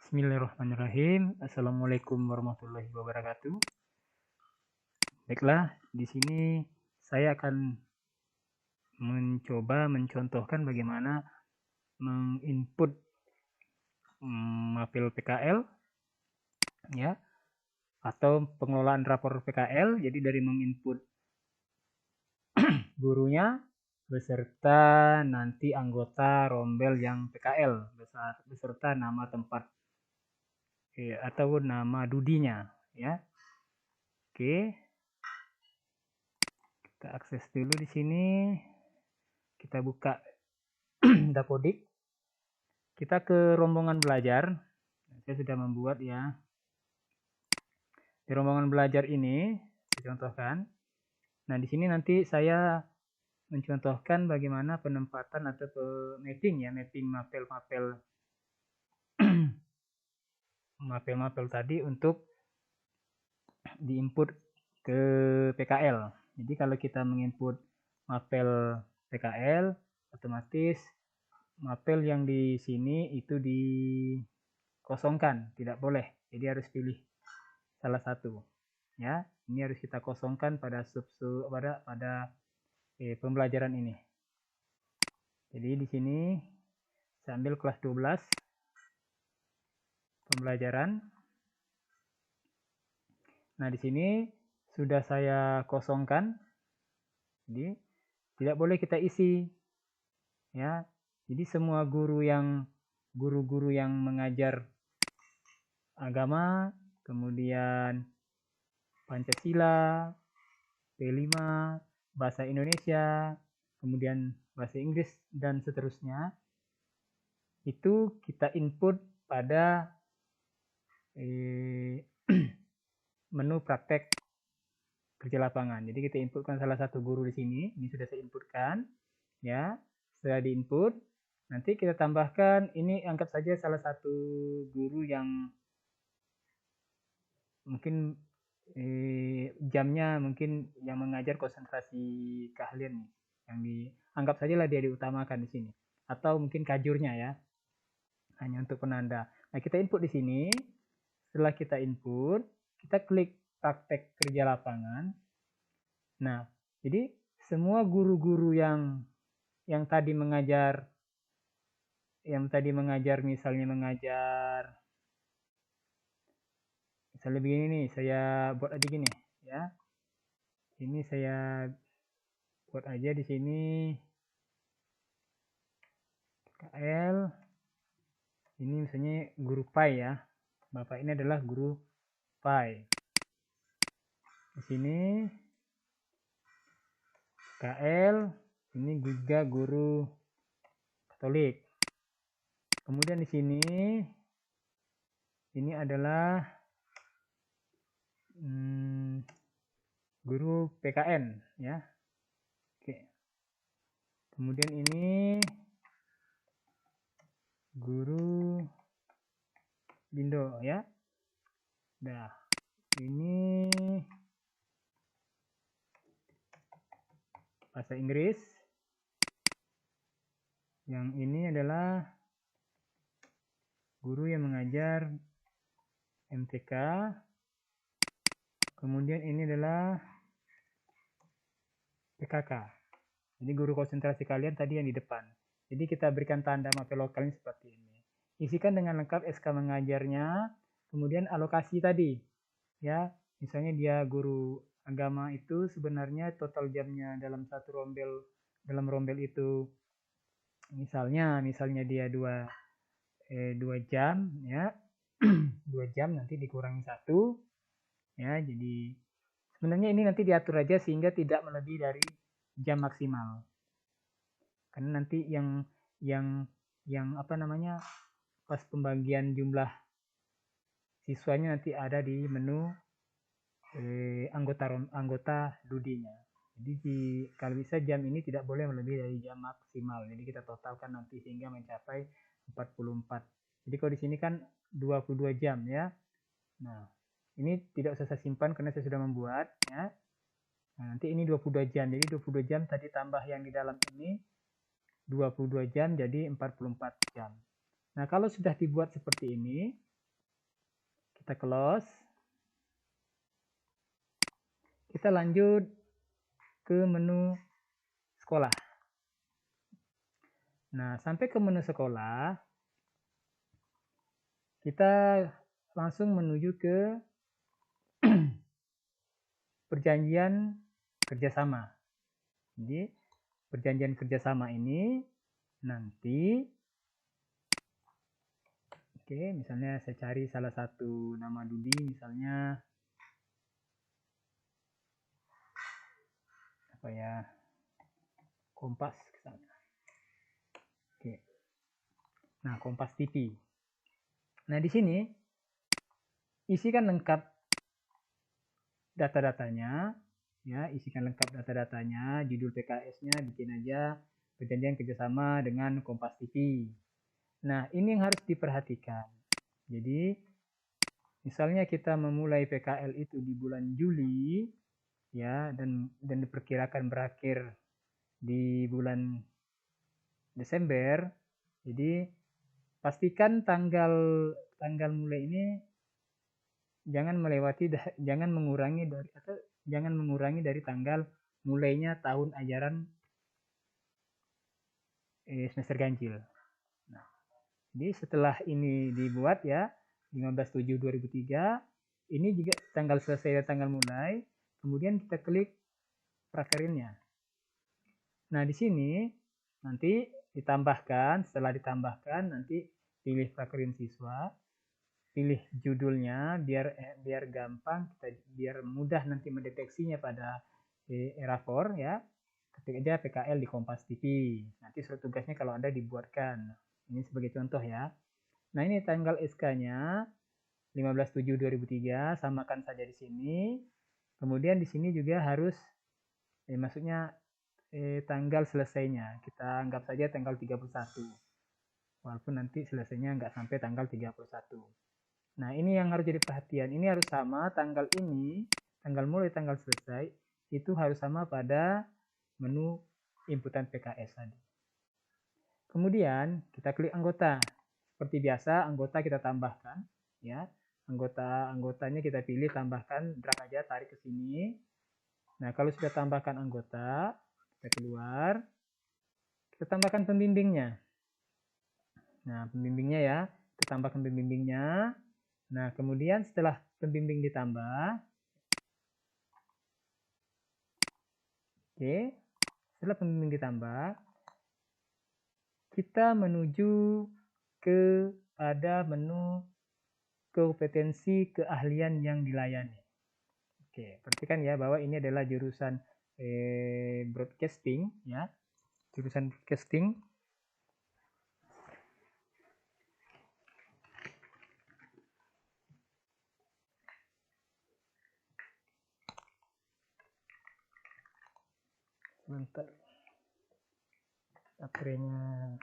Bismillahirrahmanirrahim. Assalamualaikum warahmatullahi wabarakatuh. Baiklah, di sini saya akan mencoba mencontohkan bagaimana menginput mapel PKL ya, atau pengelolaan rapor PKL. Jadi dari menginput gurunya beserta nanti anggota rombel yang PKL beserta nama tempat atau nama dudinya ya. Oke, kita akses dulu di sini. Kita buka Dapodik. Kita ke rombongan belajar. Saya sudah membuat ya. Di rombongan belajar ini saya contohkan. Nah, di sini nanti saya mencontohkan bagaimana penempatan atau mapping ya, mapping mapel-mapel mapel-mapel tadi untuk diinput ke PKL. Jadi kalau kita menginput mapel PKL, otomatis mapel yang di sini itu dikosongkan, tidak boleh. Jadi harus pilih salah satu. Ya, ini harus kita kosongkan pada pembelajaran ini. Jadi di sini saya ambil kelas 12 pembelajaran. Nah, di sini sudah saya kosongkan. Jadi tidak boleh kita isi. Ya. Jadi semua guru-guru yang mengajar agama, kemudian Pancasila, P5, bahasa Indonesia, kemudian bahasa Inggris dan seterusnya, itu kita input pada menu praktek kerja lapangan. Jadi kita inputkan salah satu guru di sini. Ini sudah saya inputkan, ya. Setelah diinput, nanti kita tambahkan. Ini anggap saja salah satu guru yang mungkin jamnya mungkin yang mengajar konsentrasi keahlian nih, yang dianggap saja lah dia diutamakan di sini, atau mungkin kajurnya ya, hanya untuk penanda. Nah, kita input di sini. Setelah kita input, kita klik praktek kerja lapangan. Nah, jadi semua guru-guru yang tadi mengajar, misalnya begini nih, saya buat aja gini ya. Ini saya buat aja di sini KL. Ini misalnya guru PAI ya. Bapak ini adalah guru PAI. Di sini KL, ini juga guru Katolik. Kemudian di sini ini adalah guru PKN ya. Oke. Kemudian ini guru Bindo ya. Nah, ini bahasa Inggris. Yang ini adalah guru yang mengajar MTK. Kemudian ini adalah PKK. Jadi guru konsentrasi kalian tadi yang di depan. Jadi kita berikan tanda mapel lokal seperti ini. Isikan dengan lengkap SK mengajarnya, kemudian alokasi tadi. Ya, misalnya dia guru agama itu sebenarnya total jamnya dalam satu rombel, dalam rombel itu misalnya dia 2 jam ya. 2 jam nanti dikurangi 1 ya. Jadi sebenarnya ini nanti diatur aja sehingga tidak melebihi dari jam maksimal. Karena nanti yang apa namanya, pas pembagian jumlah siswanya nanti ada di menu anggota dudinya. Jadi kalau bisa jam ini tidak boleh melebihi dari jam maksimal. Jadi kita totalkan nanti sehingga mencapai 44. Jadi kalau di sini kan 22 jam ya. Nah, ini tidak usah saya simpan karena saya sudah membuat ya. Nah, nanti ini 22 jam. Jadi 22 jam tadi tambah yang di dalam ini 22 jam jadi 44 jam. Nah, kalau sudah dibuat seperti ini, Kita close. Kita lanjut ke menu sekolah. Nah, sampai ke menu sekolah, kita langsung menuju ke perjanjian kerjasama. Jadi, perjanjian kerjasama ini nanti, oke, misalnya saya cari salah satu nama Dudi, misalnya apa ya, Kompas. Oke. Nah, Kompas TV. Nah, di sini isikan lengkap data-datanya, ya, isikan lengkap data-datanya, judul PKS-nya bikin aja perjanjian kerjasama dengan Kompas TV. Nah, ini yang harus diperhatikan. Jadi, misalnya kita memulai PKL itu di bulan Juli, ya, dan diperkirakan berakhir di bulan Desember. Jadi, pastikan tanggal mulai ini jangan mengurangi dari tanggal mulainya tahun ajaran semester ganjil. Nah, jadi setelah ini dibuat ya 15/7/2003, ini juga tanggal selesai dan tanggal mulai, kemudian kita klik prakerinnya. Nah, di sini nanti ditambahkan, setelah ditambahkan nanti pilih prakerin siswa, pilih judulnya biar gampang, biar mudah nanti mendeteksinya pada Era4 ya. Ketik aja PKL di Kompas TV. Nanti surat tugasnya kalau ada dibuatkan. Ini sebagai contoh ya. Nah, ini tanggal SK-nya 15/7/2003, samakan saja di sini. Kemudian di sini juga harus maksudnya tanggal selesainya. Kita anggap saja tanggal 31. Walaupun nanti selesainya nggak sampai tanggal 31. Nah, ini yang harus jadi perhatian. Ini harus sama tanggal ini, tanggal mulai, tanggal selesai, itu harus sama pada menu inputan PKS tadi. Kemudian kita klik anggota. Seperti biasa, anggota kita tambahkan, ya. Anggotanya kita pilih, tambahkan, drag aja, tarik ke sini. Nah, kalau sudah tambahkan anggota, kita keluar. Kita tambahkan pembimbingnya. Nah, pembimbingnya ya, kita tambahkan pembimbingnya. Nah, kemudian setelah pembimbing ditambah, oke, setelah pembimbing ditambah, kita menuju ke pada menu kompetensi keahlian yang dilayani. Oke, perhatikan ya bahwa ini adalah jurusan broadcasting, ya, jurusan broadcasting. Sebentar, baterainya.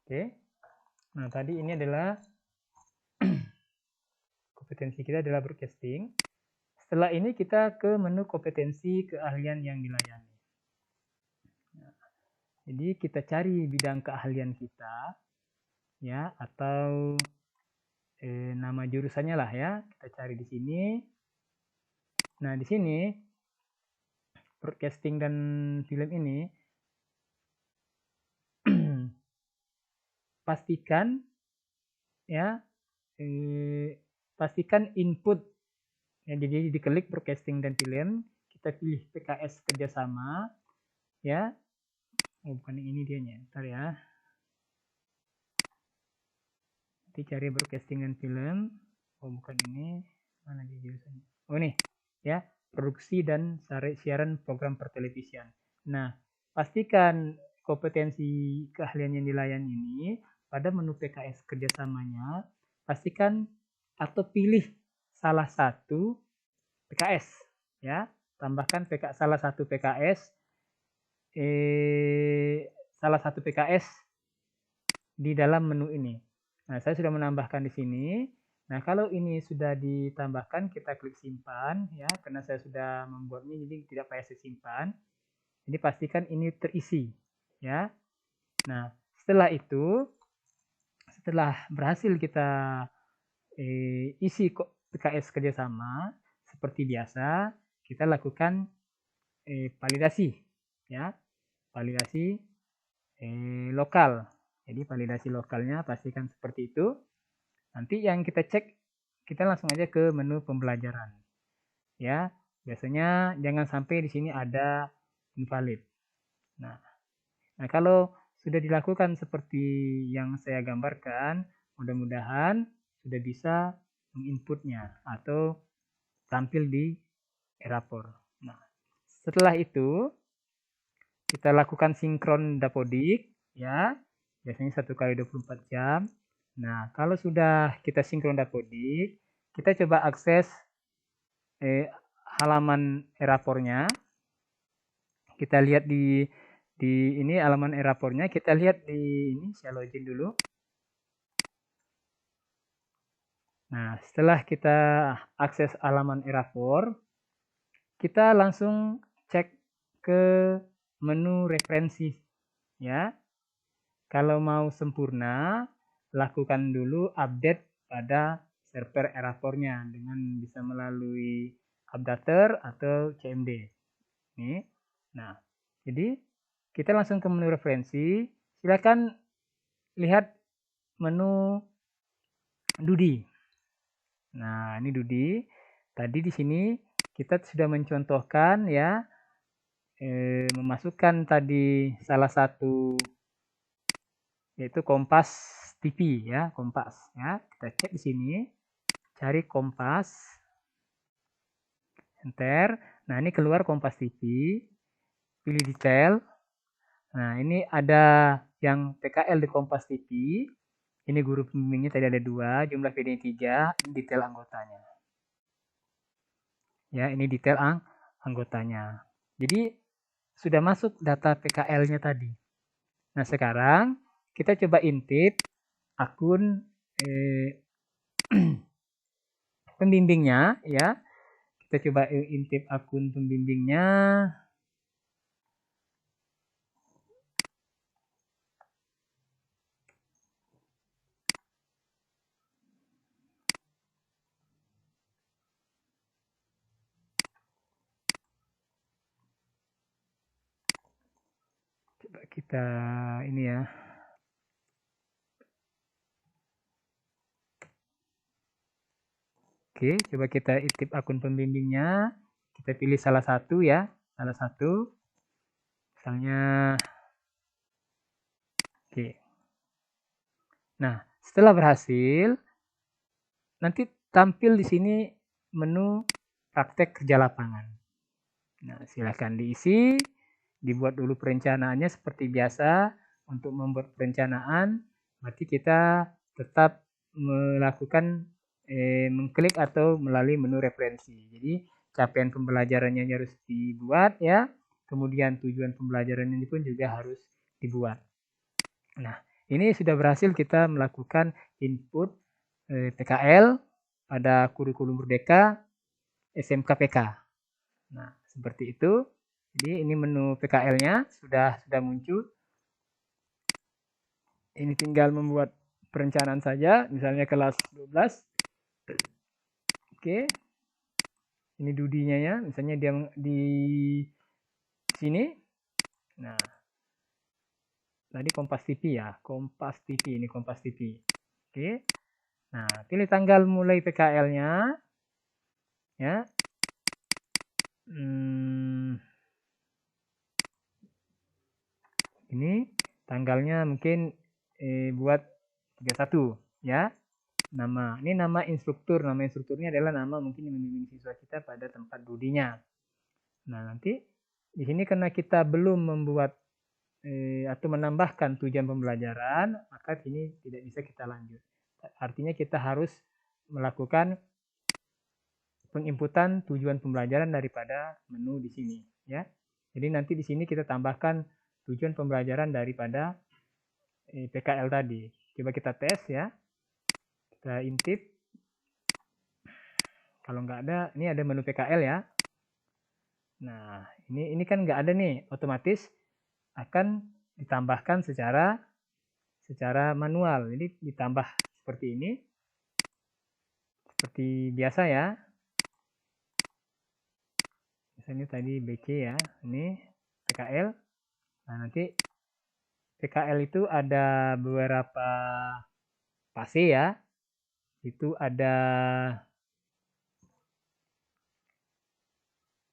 Oke, nah tadi ini adalah kompetensi kita adalah broadcasting. Setelah ini kita ke menu kompetensi keahlian yang dilayani. Jadi kita cari bidang keahlian kita, ya, atau nama jurusannya lah ya. Kita cari di sini. Nah, di sini broadcasting dan film ini pastikan ya, pastikan input. Ya, jadi diklik broadcasting dan film, kita pilih PKS kerjasama, ya. Oh, bukan ini dianya, ntar ya. Nanti cari broadcasting dan film. Oh, bukan ini, mana di jurusannya? Oh, nih, ya, produksi dan siaran program pertelevisian. Nah, pastikan kompetensi keahlian yang dilayani ini pada menu PKS kerjasamanya, pastikan atau pilih salah satu PKS, ya, tambahkan salah satu PKS di dalam menu ini. Nah, saya sudah menambahkan di sini. Nah, kalau ini sudah ditambahkan, kita klik simpan ya, karena saya sudah membuatnya jadi tidak payah saya simpan. Jadi pastikan ini terisi ya. Nah, setelah itu, setelah berhasil kita isi PKS kerjasama seperti biasa, kita lakukan validasi ya, validasi lokal. Jadi validasi lokalnya pastikan seperti itu. Nanti yang kita cek, kita langsung aja ke menu pembelajaran ya. Biasanya jangan sampai di sini ada invalid. Nah, kalau sudah dilakukan seperti yang saya gambarkan, mudah-mudahan sudah bisa menginputnya atau tampil di Erapor. Nah, setelah itu kita lakukan sinkron dapodik ya. Biasanya 1 kali 24 jam. Nah, kalau sudah kita sinkron dapodik, kita coba akses halaman Erapornya. Kita lihat di ini halaman Erapornya, kita lihat di ini, saya login dulu. Nah, setelah kita akses halaman Erapor, kita langsung cek ke menu referensi ya. Kalau mau sempurna, lakukan dulu update pada server Erapornya dengan bisa melalui updater atau CMD. Nih. Nah, jadi kita langsung ke menu referensi. Silakan lihat menu Dudi. Nah, ini Dudi. Tadi di sini kita sudah mencontohkan ya, memasukkan tadi salah satu yaitu Kompas TV ya, Kompas ya. Kita cek di sini, cari Kompas, enter. Nah, ini keluar Kompas TV, pilih detail. Nah, ini ada yang PKL di Kompas TV. Ini guru pembimbingnya tadi ada 2, jumlah video-nya 3, ini detail anggotanya. Ya, ini detail anggotanya. Jadi sudah masuk data PKL-nya tadi. Nah, sekarang kita coba intip akun pembimbingnya ya. Kita coba intip akun pembimbingnya. Coba kita ini ya. Oke, coba kita intip akun pembimbingnya. Kita pilih salah satu ya, salah satu. Misalnya, oke. Nah, setelah berhasil, nanti tampil di sini menu praktek kerja lapangan. Nah, silakan diisi, dibuat dulu perencanaannya seperti biasa. Untuk membuat perencanaan, berarti kita tetap melakukan mengklik atau melalui menu referensi. Jadi capaian pembelajarannya harus dibuat ya. Kemudian tujuan pembelajaran ini pun juga harus dibuat. Nah, ini sudah berhasil kita melakukan input PKL pada kurikulum Merdeka SMKPK. Nah, seperti itu. Jadi ini menu PKL-nya sudah muncul. Ini tinggal membuat perencanaan saja, misalnya kelas 12. Oke. Ini Dudinya ya, misalnya dia di sini. Nah, tadi Kompas TV ya, Kompas TV, ini Kompas TV. Oke. Nah, pilih tanggal mulai PKL-nya. Ya. Ini tanggalnya mungkin buat 31 ya. Ini nama instrukturnya adalah nama mungkin yang membimbing siswa kita pada tempat Dudinya. Nah, nanti di sini karena kita belum membuat atau menambahkan tujuan pembelajaran, maka ini tidak bisa kita lanjut. Artinya kita harus melakukan penginputan tujuan pembelajaran daripada menu di sini ya. Jadi nanti di sini kita tambahkan tujuan pembelajaran daripada PKL tadi. Coba kita tes ya. Kita intip. Kalau nggak ada, ini ada menu PKL ya. Nah, ini kan nggak ada nih, otomatis akan ditambahkan secara manual. Jadi ditambah seperti ini, seperti biasa ya. Misalnya tadi BC ya, ini PKL. Nah, nanti PKL itu ada beberapa fase ya. Itu ada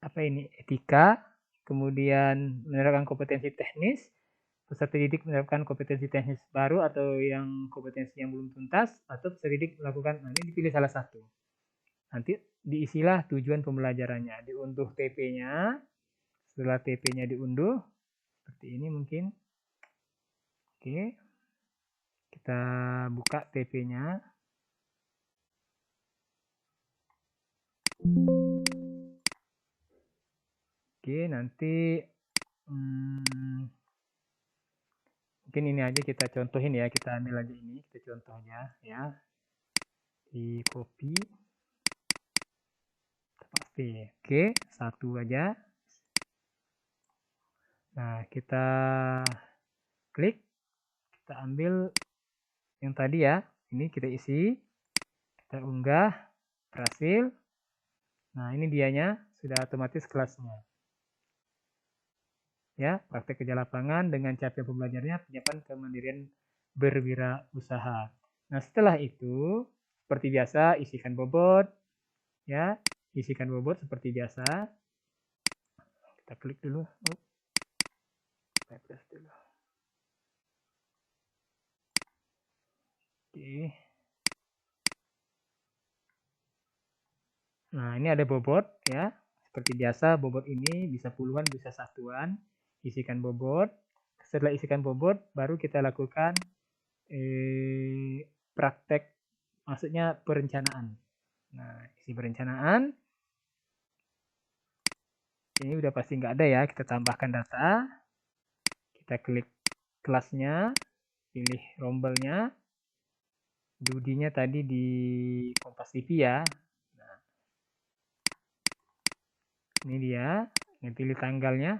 apa ini? Etika, kemudian menerapkan kompetensi teknis, peserta didik menerapkan kompetensi teknis baru atau yang kompetensi yang belum tuntas, atau peserta didik melakukan, nah ini dipilih salah satu. Nanti diisilah tujuan pembelajarannya, diunduh TP-nya, setelah TP-nya diunduh, seperti ini mungkin. Oke, kita buka TP-nya. Oke, nanti mungkin ini aja kita contohin ya, kita ambil aja ini, kita contohnya ya. Di copy, paste. Oke, satu aja. Nah, kita klik, kita ambil yang tadi ya, ini kita isi, kita unggah, berhasil. Nah, ini dianya, sudah otomatis kelasnya. Ya, praktek kerja lapangan dengan capaian pembelajarannya, penyiapan kemandirian berwirausaha. Nah, setelah itu, seperti biasa, isikan bobot, ya, isikan bobot seperti biasa. Kita klik dulu. Refresh dulu. Oke. Nah, ini ada bobot ya. Seperti biasa, bobot ini bisa puluhan, bisa satuan. Isikan bobot. Setelah isikan bobot, baru kita lakukan praktek, maksudnya perencanaan. Nah, isi perencanaan. Ini udah pasti nggak ada ya, kita tambahkan data. Kita klik kelasnya, pilih rombelnya. Dudinya tadi di Kompas TV ya. Nah, ini dia, yang pilih tanggalnya.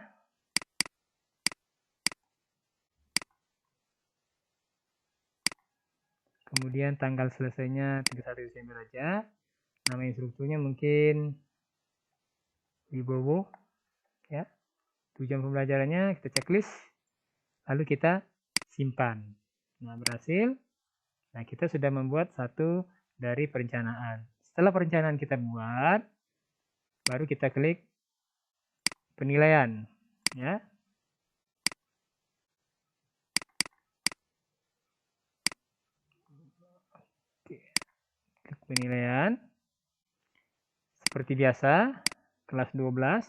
Kemudian tanggal selesainya 31 Desember aja. Nama instrukturnya mungkin Wibowo ya. Tujuan pembelajarannya kita checklist, lalu kita simpan. Nah, berhasil. Nah, kita sudah membuat satu dari perencanaan. Setelah perencanaan kita buat, baru kita klik penilaian ya. Oke. Klik penilaian. Seperti biasa, kelas 12.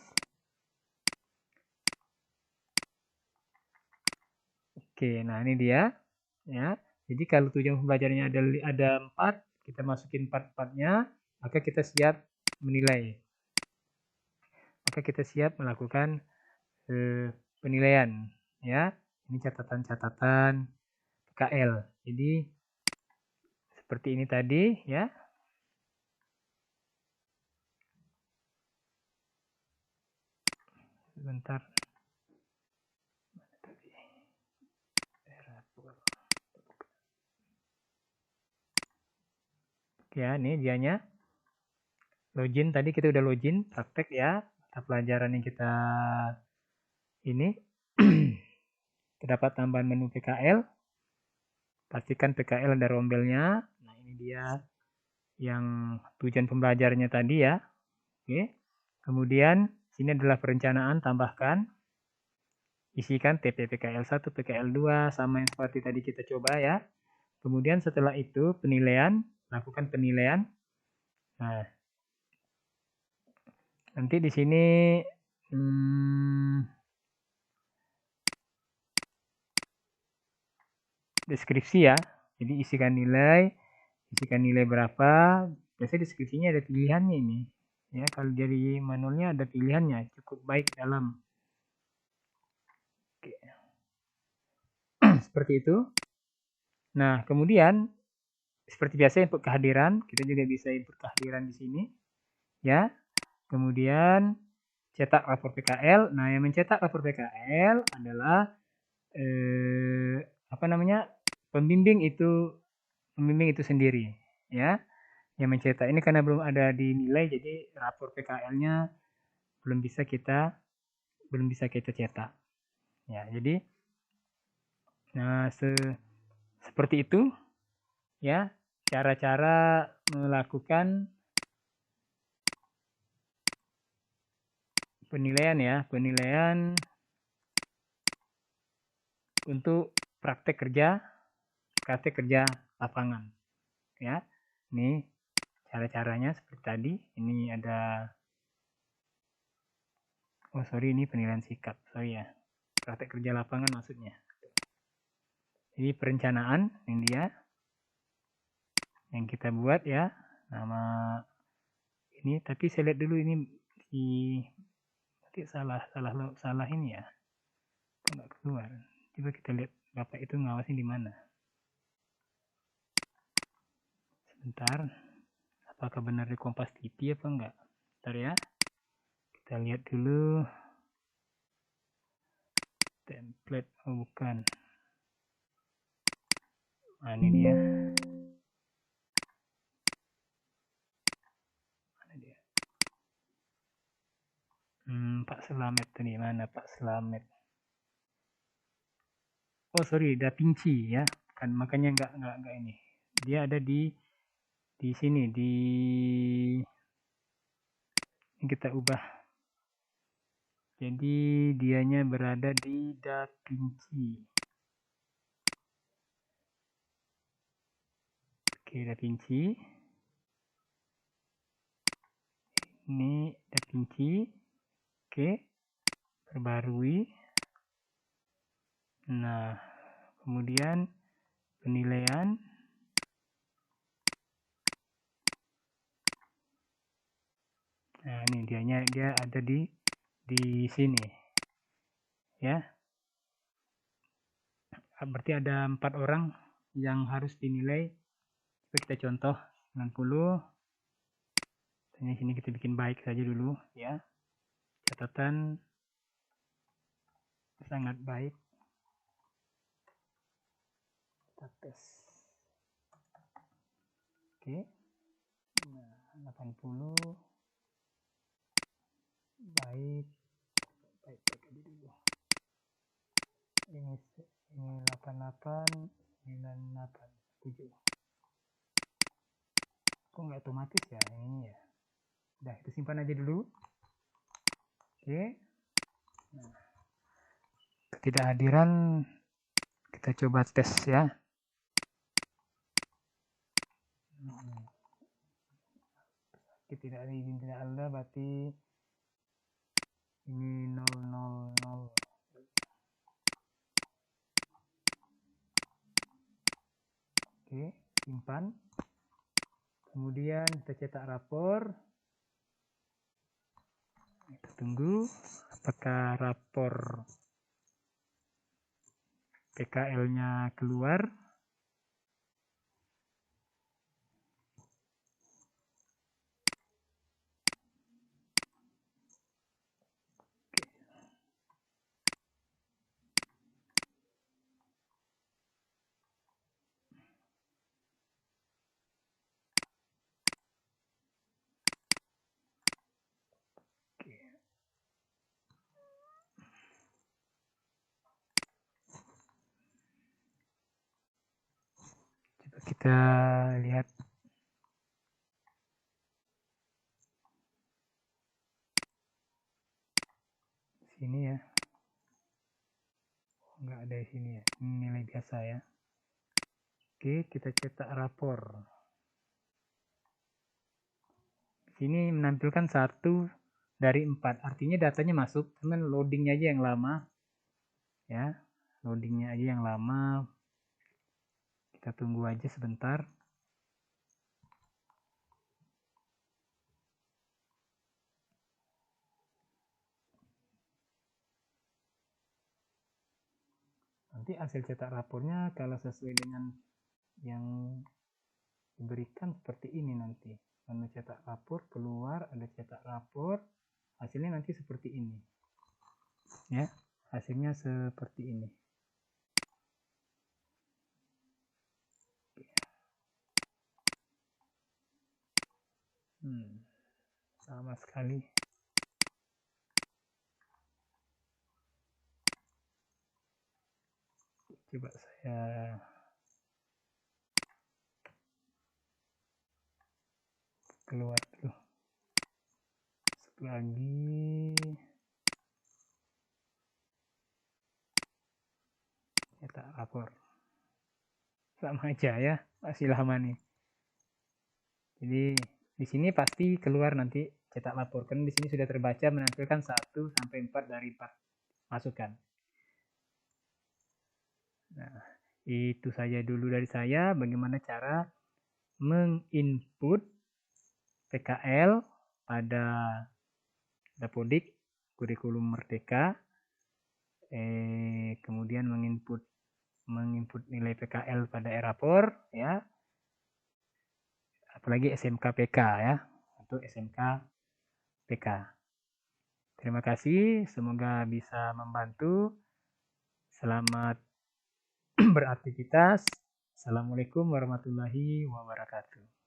Oke, nah ini dia ya. Jadi kalau tujuan pembelajarannya ada 4, kita masukin 4-4-nya, maka kita siap menilai. Maka kita siap melakukan penilaian ya. Ini catatan-catatan PKL. Jadi seperti ini tadi ya. Sebentar. Ya, ini dianya. Login tadi kita udah login, praktek ya. Mata pelajaran yang kita ini terdapat tambahan menu PKL. Pastikan PKL ada rombelnya. Nah, ini dia yang tujuan pembelajarannya tadi ya. Oke. Kemudian sini adalah perencanaan, tambahkan. Isikan TP PKL 1, PKL 2 sama yang seperti tadi kita coba ya. Kemudian setelah itu penilaian, lakukan penilaian. Nah, nanti di sini deskripsi ya. Jadi isikan nilai berapa. Biasanya deskripsinya ada pilihannya ini. Ya, kalau dari manualnya ada pilihannya, cukup baik dalam. Oke. Seperti itu. Nah, kemudian seperti biasa input kehadiran, kita juga bisa input kehadiran di sini. ya. Kemudian cetak rapor PKL. Nah, yang mencetak rapor PKL adalah pembimbing itu sendiri, ya. Yang mencetak ini karena belum ada dinilai, jadi rapor PKL-nya belum bisa kita cetak. Ya, jadi nah seperti itu ya cara-cara melakukan penilaian untuk praktek kerja lapangan, ya. Ini cara-caranya seperti tadi. Ini ada ini penilaian sikap, ya. Praktek kerja lapangan maksudnya. Jadi perencanaan ini dia yang kita buat, ya. Nama ini, tapi saya lihat dulu ini nanti salah ini ya. Nggak keluar. Coba kita lihat Bapak itu ngawasin di mana. Sebentar. Apakah benar di Kompas TV apa enggak? Bentar ya. Kita lihat dulu. Template, oh bukan. Nah, ini dia. Mana dia? Pak Slamet tadi mana Pak Slamet? Oh sorry, Da Vinci ya. Kan makanya enggak ini. Dia ada di sini ini kita ubah. Jadi dianya berada di Da Vinci. Oke, Da Vinci. Ini Da Vinci. Oke. Perbarui. Nah, kemudian penilaian. Nah, ini dia ada di sini. Ya. Berarti ada 4 orang yang harus dinilai. Coba kita contoh 90. Di sini kita bikin baik saja dulu ya. Catatan sangat baik. Kita tes. Oke. Nah, 80 baik aja dulu. Ini 88 98 7. Kok nggak otomatis ya ini ya. Udah, itu simpan aja dulu. Oke. Nah, ketidakhadiran kita coba tes ya. Tidak ada berarti ini 000. Oke, simpan. Kemudian kita cetak rapor. Kita tunggu apakah rapor PKL-nya keluar. Coba kita lihat. Sini ya. Nggak ada di sini ya. Ini nilai biasa ya. Oke, kita cetak rapor. Di sini menampilkan 1 dari 4. Artinya datanya masuk, cuman loadingnya aja yang lama. Ya, loadingnya aja yang lama. Kita tunggu aja sebentar. Nanti hasil cetak rapornya kalau sesuai dengan yang diberikan seperti ini nanti. Anda cetak rapor, keluar, ada cetak rapor, hasilnya nanti seperti ini. Ya, hasilnya seperti ini. Sama sekali. Coba saya keluar dulu. Satu lagi. Cetak rapor. Sama aja ya, masih lama nih. Jadi di sini pasti keluar nanti cetak lapor. Kan di sini sudah terbaca menampilkan 1 sampai 4 dari 4 masukan. Nah, itu saja dulu dari saya bagaimana cara menginput PKL pada Dapodik kurikulum Merdeka, kemudian menginput nilai PKL pada e-rapor, ya, apalagi SMK PK ya, untuk SMK PK. Terima kasih, semoga bisa membantu. Selamat beraktivitas. Assalamualaikum warahmatullahi wabarakatuh.